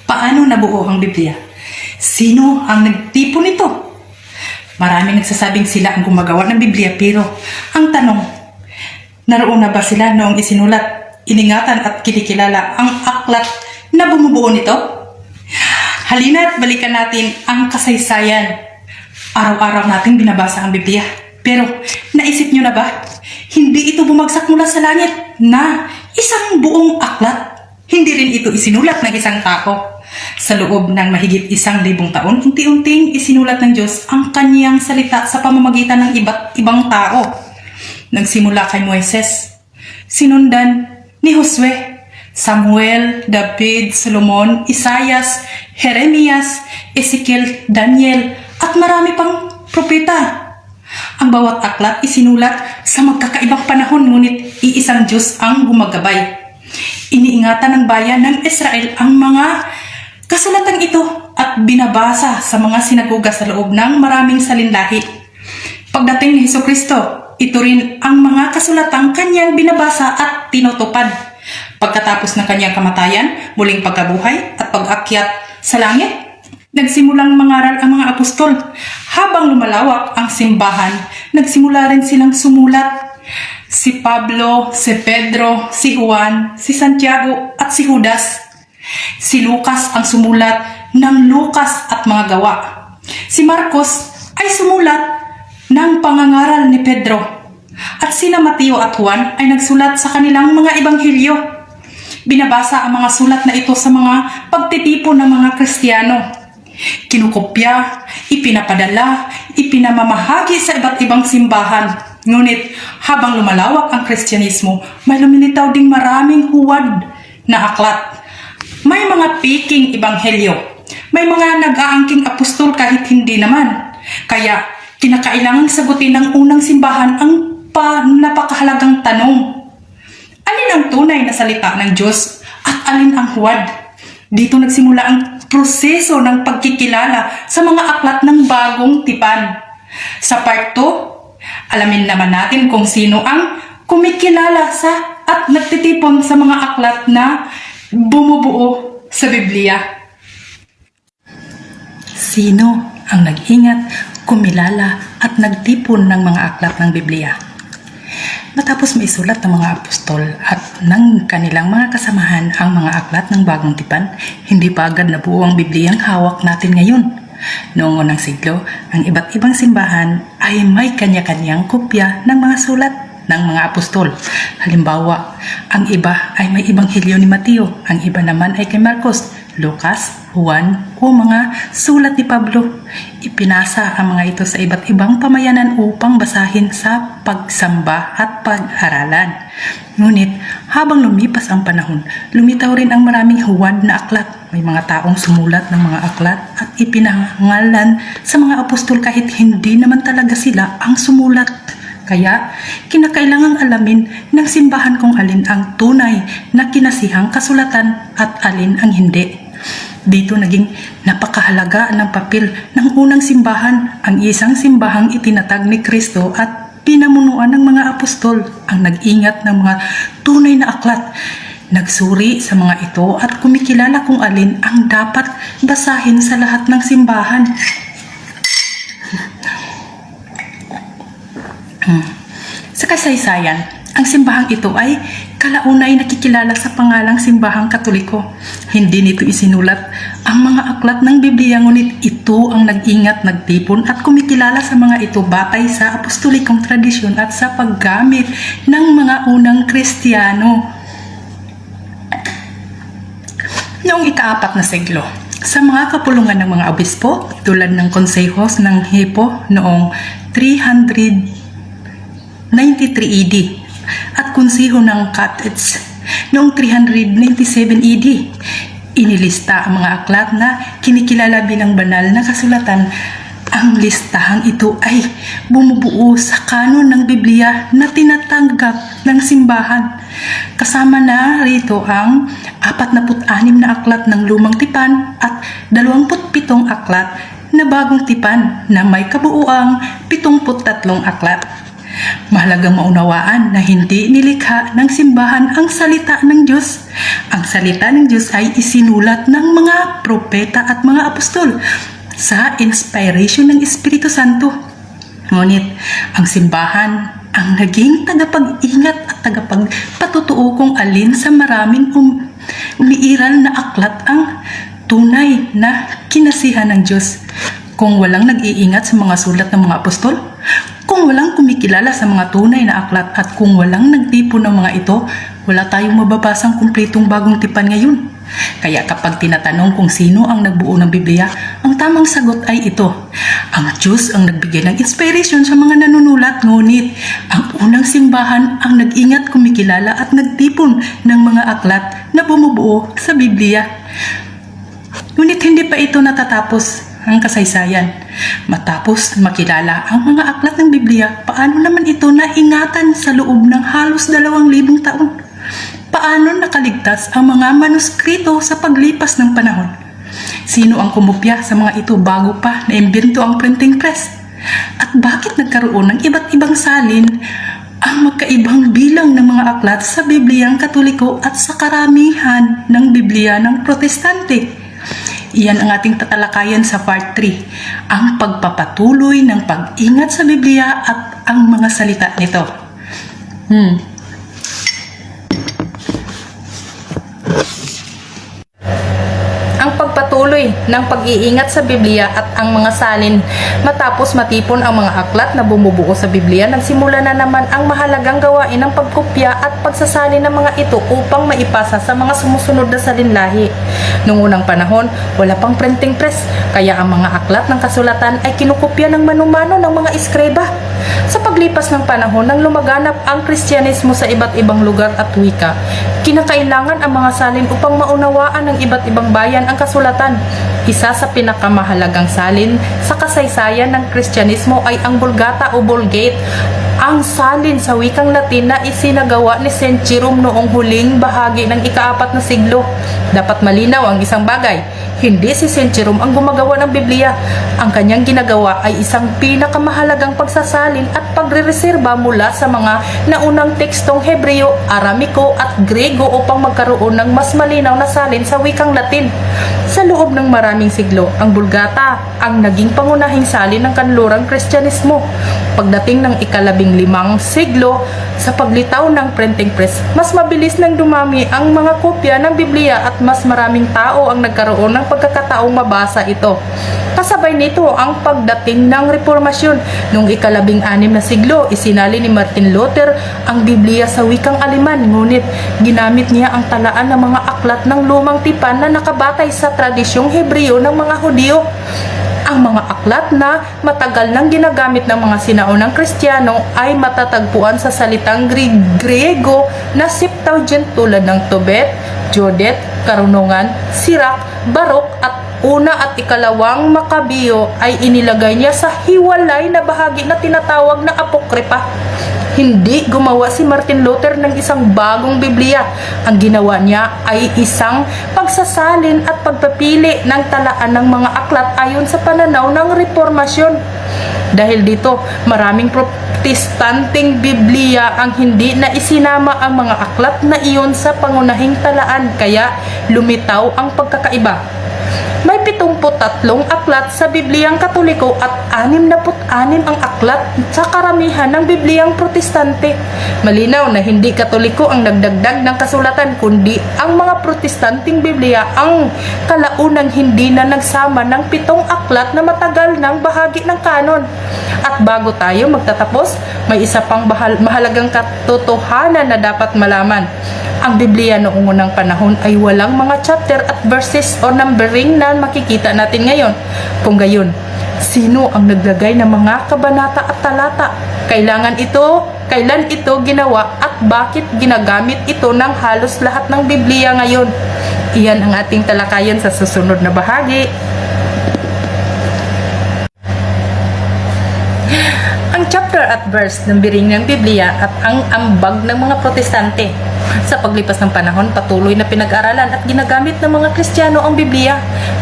Paano nabuo ang Biblia? Sino ang nagtipon nito? Maraming nagsasabing sila ang gumagawa ng Biblia, pero ang tanong, naroon na ba sila noong isinulat, iningatan at kinikilala ang aklat na bumubuo nito? Halina't balikan natin ang kasaysayan. Araw-araw nating binabasa ang Biblia. Pero naisip nyo na ba? Hindi ito bumagsak mula sa langit na isang buong aklat. Hindi rin ito isinulat ng isang tao. Sa loob ng mahigit 1,000 taon, unti-unting isinulat ng Diyos ang kanyang salita sa pamamagitan ng iba't ibang tao. Nagsimula kay Moises, sinundan ni Josue, Samuel, David, Solomon, Isaias, Jeremias, Ezekiel, Daniel, at marami pang propeta. Ang bawat aklat isinulat sa magkakaibang panahon, ngunit iisang Diyos ang gumagabay. Iniingatan ng bayan ng Israel ang mga kasulatan ito at binabasa sa mga sinagoga sa loob ng maraming salinlahi. Pagdating ni Hesukristo, ito rin ang mga kasulatang kanyang binabasa at tinutupad. Pagkatapos ng kanyang kamatayan, muling pagkabuhay at pag-akyat sa langit, nagsimulang mangaral ang mga apostol. Habang lumalawak ang simbahan, nagsimula rin silang sumulat. Si Pablo, si Pedro, si Juan, si Santiago at si Judas. Si Lucas ang sumulat ng Lucas at mga gawa. Si Marcos ay sumulat ng pangangaral ni Pedro. At sina Mateo at Juan ay nagsulat sa kanilang mga ebanghelyo. Binabasa ang mga sulat na ito sa mga pagtitipon ng mga Kristiyano. Kinukopya, ipinapadala, ipinamamahagi sa iba't ibang simbahan. Ngunit habang lumalawak ang Kristyanismo, may lumilitaw ding maraming huwad na aklat. May mga piking ebanghelyo. May mga nag-aangking apostol kahit hindi naman. Kaya kinakailangan sagutin ng unang simbahan ang napakahalagang tanong. Alin ang tunay na salita ng Diyos at alin ang huwad? Dito nagsimula ang proseso ng pagkikilala sa mga aklat ng bagong tipan. Sa part 2, alamin naman natin kung sino ang kumikilala sa at nagtitipon sa mga aklat na bumubuo sa Biblia. Sino ang nag-ingat, kumilala at nagtipon ng mga aklat ng Biblia? Matapos maisulat ng mga apostol at ng kanilang mga kasamahan ang mga aklat ng bagong tipan, hindi pa agad nabuo ang Biblia ang hawak natin ngayon. Noong unang siglo, ang iba't ibang simbahan ay may kanya-kanyang kopya ng mga sulat ng mga apostol. Halimbawa, ang iba ay may ebanghelyo ni Mateo, ang iba naman ay kay Marcos, Lucas, Juan o mga sulat ni Pablo. Ipinasa ang mga ito sa iba't ibang pamayanan upang basahin sa pagsamba at pag-aralan. Ngunit habang lumipas ang panahon, lumitaw rin ang maraming huwad na aklat. May mga taong sumulat ng mga aklat at ipinangalan sa mga apostol kahit hindi naman talaga sila ang sumulat. Kaya, kinakailangang alamin ng simbahan kung alin ang tunay na kinasihang kasulatan at alin ang hindi. Dito naging napakahalaga ng papel ng unang simbahan, ang isang simbahang itinatag ni Kristo at pinamunuan ng mga apostol, ang nag-ingat ng mga tunay na aklat. Nagsuri sa mga ito at kumikilala kung alin ang dapat basahin sa lahat ng simbahan. Sa kasaysayan, ang simbahang ito ay kalaunay nakikilala sa pangalang Simbahang Katoliko. Hindi nito isinulat ang mga aklat ng Biblia, ngunit ito ang nag-ingat, nagtipon at kumikilala sa mga ito batay sa apostolikong tradisyon at sa paggamit ng mga unang Kristiyano. Noong ika-4 na siglo, sa mga kapulungan ng mga obispo, tulad ng konsehos ng Hippo noong 393 AD at konseho ng Carthage noong 397 AD. Inilista ang mga aklat na kinikilala bilang banal na kasulatan. Ang listahang ito ay bumubuo sa kanon ng Biblia na tinatanggap ng simbahan. Kasama na rito ang 46 na aklat ng lumang tipan at 27 aklat na bagong tipan na may kabuuang 73 aklat. Mahalagang maunawaan na hindi nilikha ng simbahan ang salita ng Diyos. Ang salita ng Diyos ay isinulat ng mga propeta at mga apostol sa inspiration ng Espiritu Santo. Ngunit ang simbahan ang naging tagapag-ingat at tagapagpatutuo kung alin sa maraming umiiral na aklat ang tunay na kinasihan ng Diyos. Kung walang nag-iingat sa mga sulat ng mga apostol, kung walang kumikilala sa mga tunay na aklat at kung walang nagtipon ng mga ito, wala tayong mababasang kumpletong bagong tipan ngayon. Kaya kapag tinatanong kung sino ang nagbuo ng Biblia, ang tamang sagot ay ito. Ang Diyos ang nagbigay ng inspiration sa mga nanunulat, ngunit ang unang simbahan ang nag-ingat, kumikilala at nagtipon ng mga aklat na bumubuo sa Biblia. Ngunit hindi pa ito natatapos ang kasaysayan. Matapos makilala ang mga aklat ng Biblia, paano naman ito naingatan sa loob ng halos 2,000 taon? Paano nakaligtas ang mga manuskrito sa paglipas ng panahon? Sino ang kumopya sa mga ito bago pa naimbento ang printing press? At bakit nagkaroon ng iba't ibang salin ang magkaibang bilang ng mga aklat sa Bibliyang Katoliko at sa karamihan ng Biblia ng Protestante? Iyan ang ating tatalakayan sa part 3, ang pagpapatuloy ng pag-ingat sa Biblia at ang mga salita nito. Ang pagpatuloy ng pag-iingat sa Biblia at ang mga salin. Matapos matipon ang mga aklat na bumubuo sa Biblia, nagsimula na naman ang mahalagang gawain ng pagkopya at pagsasalin ng mga ito upang maipasa sa mga sumusunod na salinlahi. Noong unang panahon, wala pang printing press, kaya ang mga aklat ng kasulatan ay kinukopya ng manumano ng mga eskreba. Sa paglipas ng panahon nang lumaganap ang Kristyanismo sa iba't ibang lugar at wika, kinakailangan ang mga salin upang maunawaan ng iba't ibang bayan ang kasulatan. Isa sa pinakamahalagang salin sa kasaysayan ng Kristyanismo ay ang Vulgata o Vulgate, ang salin sa wikang Latin na isinagawa ni Saint Jerome noong huling bahagi ng ika-4 na siglo. Dapat malinaw ang isang bagay. Hindi si Saint Jerome ang gumagawa ng Biblia. Ang kanyang ginagawa ay isang pinakamahalagang pagsasalin at pagrereserba mula sa mga naunang tekstong Hebreo, Aramiko at Grego upang magkaroon ng mas malinaw na salin sa wikang Latin. Sa loob ng maraming siglo, ang Vulgata ang naging pangunahing salin ng kanlurang Kristyanismo. Pagdating ng ika-15 siglo, sa paglitaw ng printing press, mas mabilis nang dumami ang mga kopya ng Biblia at mas maraming tao ang nagkaroon ng pagkakataong mabasa ito. Kasabay nito ang pagdating ng Reformasyon. Noong ika-16 na siglo, isinali ni Martin Luther ang Biblia sa wikang Aleman, ngunit ginamit niya ang talaan ng mga aklat ng lumang tipan na nakabatay sa tradisyong Hebreo ng mga Hudyo. Ang mga aklat na matagal nang ginagamit ng mga sinaunang Kristiyano ay matatagpuan sa salitang Griego na Septuagint tulad ng Tobit, Jodet, Karunungan, Sirak, Barok at una at ikalawang Makabiyo ay inilagay niya sa hiwalay na bahagi na tinatawag na Apokripa. Hindi gumawa si Martin Luther ng isang bagong Biblia. Ang ginawa niya ay isang pagsasalin at pagpapili ng talaan ng mga aklat ayon sa pananaw ng Reformasyon. Dahil dito, maraming protestanteng Biblia ang hindi na isinama ang mga aklat na iyon sa pangunahing talaan, kaya lumitaw ang pagkakaiba. May 73 aklat sa Bibliang Katoliko at 66 ang aklat sa karamihan ng Bibliang Protestante. Malinaw na hindi Katoliko ang nagdagdag ng kasulatan, kundi ang mga Protestanteng Biblia ang kalaunang hindi na nagsama ng 7 aklat na matagal ng bahagi ng kanon. At bago tayo magtatapos, may isa pang mahalagang katotohanan na dapat malaman. Ang Biblia noong unang panahon ay walang mga chapter at verses o numbering na makikita natin ngayon. Kung gayon, sino ang naglagay ng mga kabanata at talata? Kailan ito ginawa at bakit ginagamit ito ng halos lahat ng Biblia ngayon? Iyan ang ating talakayan sa susunod na bahagi. Ang chapter at verse ng biring ng Biblia at ang ambag ng mga Protestante. Sa paglipas ng panahon, patuloy na pinag-aralan at ginagamit ng mga Kristiyano ang Biblia.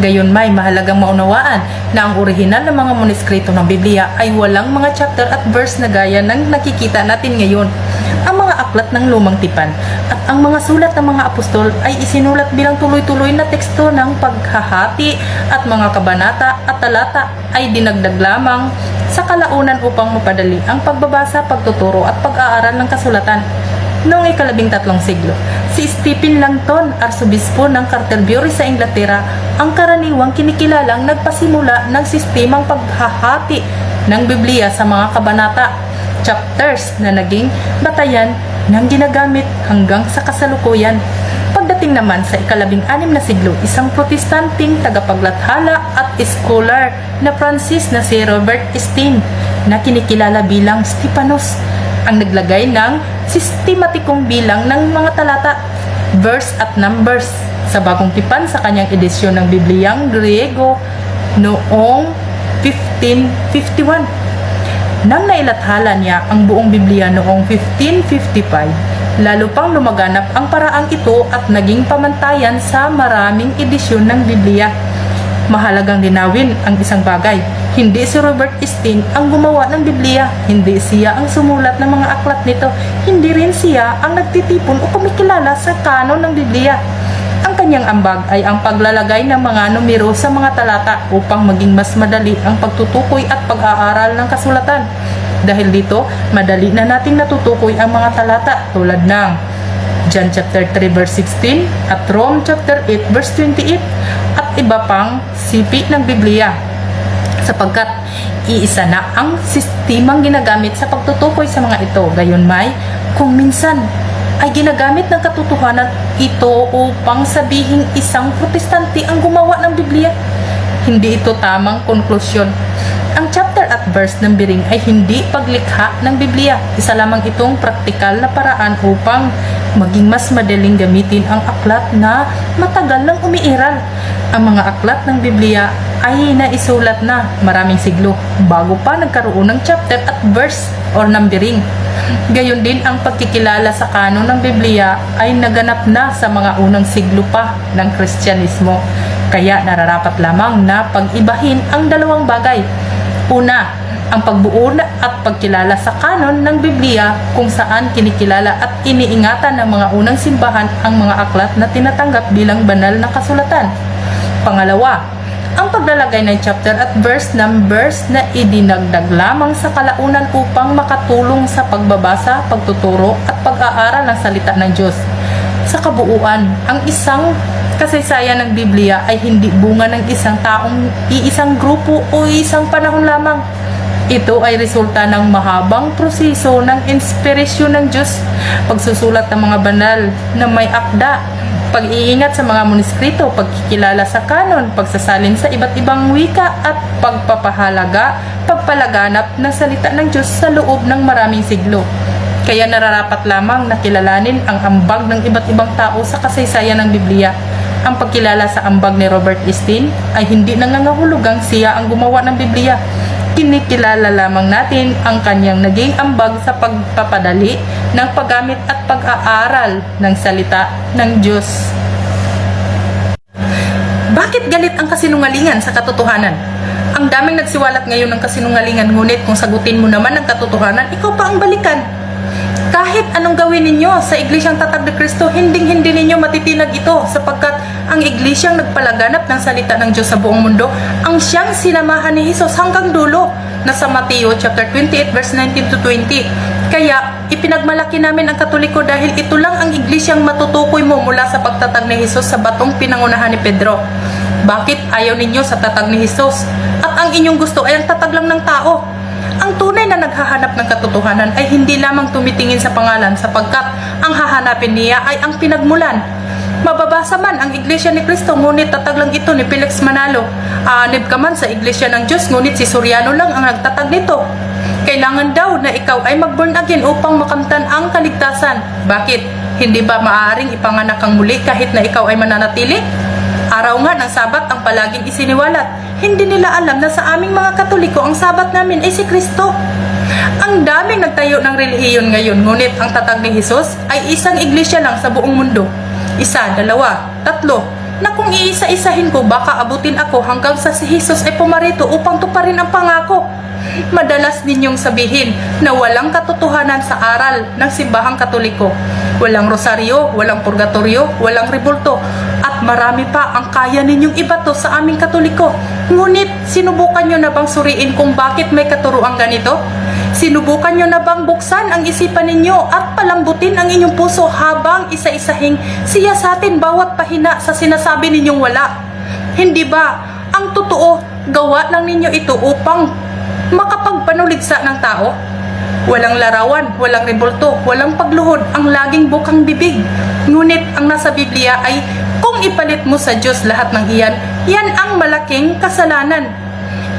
Gayon may mahalagang maunawaan na ang orihinal na mga manuskrito ng Biblia ay walang mga chapter at verse na gaya ng nakikita natin ngayon. Ang mga aklat ng lumang tipan at ang mga sulat ng mga apostol ay isinulat bilang tuloy-tuloy na teksto ng paghahati at mga kabanata at talata ay dinagdag lamang sa kalaunan upang mapadali ang pagbabasa, pagtuturo at pag-aaral ng kasulatan. Noong ika-13 siglo, si Stephen Langton, arsobispo ng Canterbury sa Inglaterra, ang karaniwang kinikilalang nagpasimula ng sistemang paghahati ng Biblia sa mga kabanata, chapters na naging batayan ng ginagamit hanggang sa kasalukuyan. Pagdating naman sa ika-16 na siglo, isang protestanting tagapaglathala at scholar na Francis na si Robert Estienne na kinikilala bilang Stephanos ang naglagay ng sistematikong bilang ng mga talata, verse at numbers sa bagong tipan sa kanyang edisyon ng Bibliang Griego noong 1551. Nang nailathala niya ang buong Biblia noong 1555, lalo pang lumaganap ang paraang ito at naging pamantayan sa maraming edisyon ng Biblia. Mahalagang linawin ang isang bagay. Hindi si Robert Estienne ang gumawa ng Biblia. Hindi siya ang sumulat ng mga aklat nito. Hindi rin siya ang nagtitipon o kumikilala sa kanon ng Biblia. Ang kanyang ambag ay ang paglalagay ng mga numero sa mga talata upang maging mas madali ang pagtutukoy at pag-aaral ng kasulatan. Dahil dito, madali na nating natutukoy ang mga talata tulad ng John chapter 3 verse 16 at Rome chapter 8 verse 28 at iba pang sipi ng Biblia, sapagkat iisa na ang sistemang ginagamit sa pagtutukoy sa mga ito. Gayunmay, kung minsan ay ginagamit ng katotohanan ito upang sabihing isang protestante ang gumawa ng Biblia, hindi ito tamang konklusyon. Ang chapter at verse ng biring ay hindi paglikha ng Biblia. Isa lamang itong praktikal na paraan upang maging mas madaling gamitin ang aklat na matagal nang umiiral. Ang mga aklat ng Biblia ay naisulat na maraming siglo bago pa nagkaroon ng chapter at verse or numbering. Gayon din ang pagkikilala sa kanon ng Biblia ay naganap na sa mga unang siglo pa ng Kristyanismo. Kaya nararapat lamang na pag-ibahin ang dalawang bagay. Una, ang pagbuo at pagkilala sa kanon ng Biblia kung saan kinikilala at iniingatan ng mga unang simbahan ang mga aklat na tinatanggap bilang banal na kasulatan. Pangalawa, ang paglalagay ng chapter at verse numbers na idinagdag lamang sa kalaunan upang makatulong sa pagbabasa, pagtuturo at pag-aaral ng salita ng Diyos. Sa kabuuan, ang isang kasaysayan ng Biblia ay hindi bunga ng isang taong iisang grupo o isang panahon lamang. Ito ay resulta ng mahabang proseso ng inspirasyon ng Diyos, pagsusulat ng mga banal na may akda, pag-iingat sa mga manuskrito, pagkikilala sa kanon, pagsasalin sa iba't ibang wika at pagpapalaganap ng salita ng Diyos sa loob ng maraming siglo. Kaya nararapat lamang na kilalanin ang ambag ng iba't ibang tao sa kasaysayan ng Biblia. Ang pagkilala sa ambag ni Robert Estienne ay hindi nangangahulugang siya ang gumawa ng Biblia. Kinikilala lamang natin ang kanyang naging ambag sa pagpapadali ng paggamit at pag-aaral ng salita ng Diyos. Bakit galit ang kasinungalingan sa katotohanan? Ang daming nagsiwalat ngayon ng kasinungalingan, ngunit kung sagutin mo naman ang katotohanan, ikaw pa ang balikan. Kahit anong gawin ninyo sa Iglesyang Tatag ni Cristo, hindi ninyo matitinag ito, sapagkat ang Iglesyang nagpalaganap ng salita ng Diyos sa buong mundo ang siyang sinamahan ni Jesus hanggang dulo, na sa Mateo chapter 28 verse 19 to 20. Kaya ipinagmalaki namin ang Katoliko dahil ito lang ang Iglesyang matutukoy mo mula sa pagtatag ni Jesus sa batong pinangunahan ni Pedro. Bakit ayaw ninyo sa tatag ni Jesus at ang inyong gusto ay ang tatag lang ng tao? Ang tunay na naghahanap ng katotohanan ay hindi lamang tumitingin sa pangalan, sapagkat ang hahanapin niya ay ang pinagmulan. Mababasa man ang Iglesia ni Cristo, ngunit tatag lang ito ni Felix Manalo. Aanib ka man sa Iglesia ng Diyos, ngunit si Soriano lang ang nagtatag nito. Kailangan daw na ikaw ay mag-born again upang makamtan ang kaligtasan. Bakit? Hindi ba maaaring ipanganak kang muli kahit na ikaw ay mananatili? Araw nga ng Sabat ang palaging isiniwalat. Hindi nila alam na sa aming mga Katoliko ang Sabat namin ay si Kristo. Ang daming nagtayo ng relihiyon ngayon, ngunit ang tatag ni Jesus ay isang iglesia lang sa buong mundo. 1, 2, 3, na kung iisa-isahin ko baka abutin ako hanggang sa si Jesus ay pumarito upang tuparin ang pangako. Madalas ninyong sabihin na walang katotohanan sa aral ng simbahang Katoliko. Walang rosaryo, walang purgatorio, walang rebulto, at marami pa ang kaya ninyong ibato sa aming Katoliko. Ngunit sinubukan nyo na bang suriin kung bakit may katuruang ganito? Sinubukan nyo na bang buksan ang isipan ninyo at palambutin ang inyong puso habang isa-isahing siyasatin bawat pahina sa sinasabi ninyong wala? Hindi ba ang totoo gawa lang ninyo ito upang makapagpanuligsa ng tao? Walang larawan, walang rebulto, walang pagluhod, ang laging bukang bibig. Ngunit ang nasa Biblia ay kung ipalit mo sa Diyos lahat ng iyan, yan ang malaking kasalanan.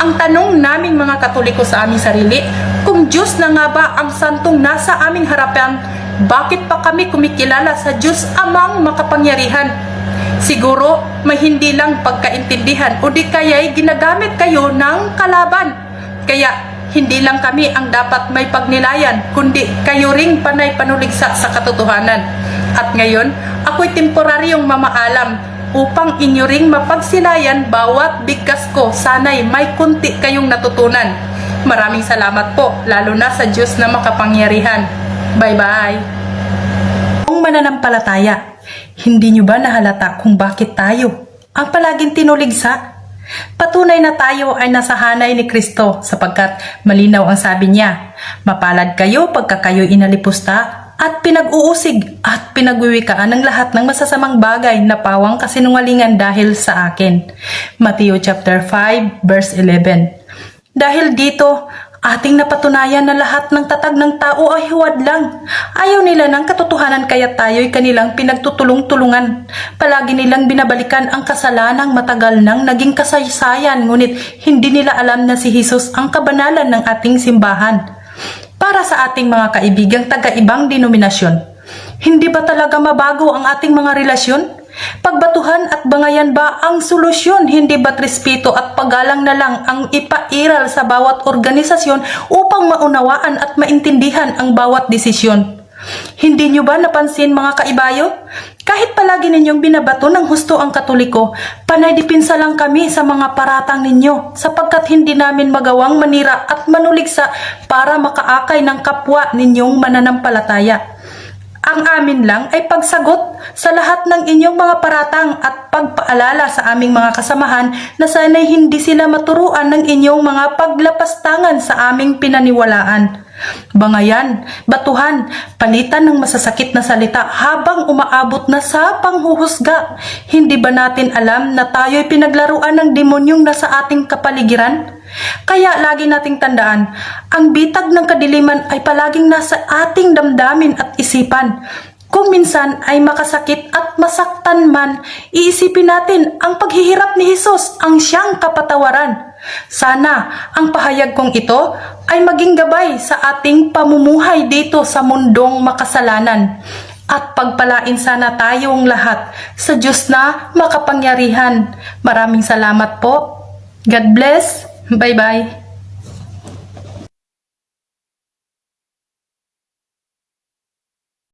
Ang tanong naming mga Katoliko sa aming sarili, kung Diyos na nga ba ang santong nasa aming harapan, bakit pa kami kumikilala sa Diyos amang makapangyarihan? Siguro may hindi lang pagkaintindihan o di kaya'y ginagamit kayo ng kalaban. Kaya hindi lang kami ang dapat may pagnilayan, kundi kayo ring panay panuligsa sa katotohanan. At ngayon, ako'y temporaryong mamaalam upang inyo ring mapagsilayan bawat bigkas ko. Sana'y may kunti kayong natutunan. Maraming salamat po, lalo na sa Diyos na makapangyarihan. Bye-bye. Kung mananampalataya, hindi nyo ba nahalata kung bakit tayo ang palaging tinuligsa? Patunay na tayo ay nasa hanay ni Kristo sapagkat malinaw ang sabi niya, mapalad kayo pagka kayo inalipusta at pinag-uusig at pinagwiwikaan ng lahat ng masasamang bagay na pawang kasinungalingan dahil sa akin. Matthew chapter 5 verse 11. Dahil dito, ating napatunayan na lahat ng tatag ng tao ay huwad lang. Ayaw nila ng katotohanan kaya tayo'y kanilang pinagtutulong-tulungan. Palagi nilang binabalikan ang kasalanang matagal nang naging kasaysayan, ngunit hindi nila alam na si Jesus ang kabanalan ng ating simbahan. Para sa ating mga kaibigang taga-ibang denominasyon, hindi ba talaga mabago ang ating mga relasyon? Pagbatuhan at bangayan ba ang solusyon? Hindi ba't respeto at paggalang na lang ang ipairal sa bawat organisasyon upang maunawaan at maintindihan ang bawat desisyon? Hindi nyo ba napansin mga kaibayo? Kahit palagi ninyong binabato ng husto ang Katoliko, panay dipinsa lang kami sa mga paratang ninyo sapagkat hindi namin magawang manira at manuligsa para makaakay ng kapwa ninyong mananampalataya. Ang amin lang ay pagsagot sa lahat ng inyong mga paratang at pagpaalala sa aming mga kasamahan na sana'y hindi sila maturuan ng inyong mga paglapastangan sa aming pinaniwalaan. Bangayan, batuhan, palitan ng masasakit na salita habang umaabot na sa panghuhusga. Hindi ba natin alam na tayo'y pinaglaruan ng demonyong nasa ating kapaligiran? Kaya lagi nating tandaan, ang bitag ng kadiliman ay palaging nasa ating damdamin at isipan. Kung minsan ay makasakit at masaktan man, iisipin natin ang paghihirap ni Jesus ang siyang kapatawaran. Sana ang pahayag kong ito ay maging gabay sa ating pamumuhay dito sa mundong makasalanan. At pagpalain sana tayong lahat sa Diyos na makapangyarihan. Maraming salamat po. God bless. Bye-bye.